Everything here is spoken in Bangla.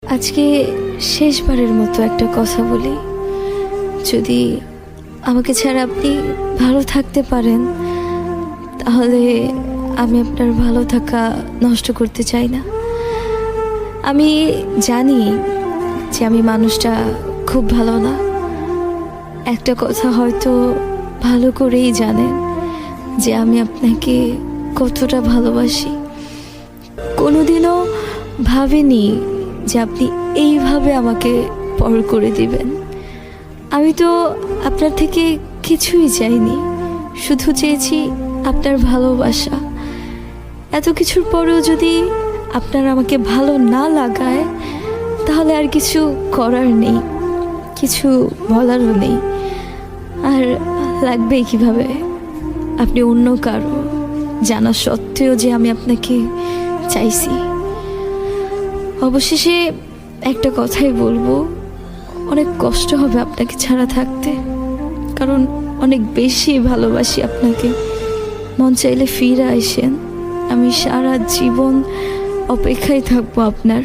আজকে শেষবারের মতো একটা কথা বলি, যদি আমাকে ছাড়া আপনি ভালো থাকতে পারেন তাহলে আমি আপনার ভালো থাকা নষ্ট করতে চাই না। আমি জানি যে আমি মানুষটা খুব ভালো না, একটা কথা হয়তো ভালো করেই জানেন যে আমি আপনাকে কতটা ভালোবাসি। কোনোদিনও ভাবিনি যে আপনি এইভাবে আমাকে পর করে দিবেন। আমি তো আপনার থেকে কিছুই চাইনি, শুধু চেয়েছি আপনার ভালোবাসা। এত কিছুর পরেও যদি আপনার আমাকে ভালো না লাগায় তাহলে আর কিছু করার নেই, কিছু বলারও নেই। আর লাগবেই কিভাবে আপনি অন্য কারো জানা সত্ত্বেও যে আমি আপনাকে চাইছি। অবশেষে একটা কথাই বলবো, অনেক কষ্ট হবে আপনাকে ছাড়া থাকতে, কারণ অনেক বেশি ভালোবাসি আপনাকে। মন চাইলে ফিরে আসেন, আমি সারা জীবন অপেক্ষায় থাকবো আপনার।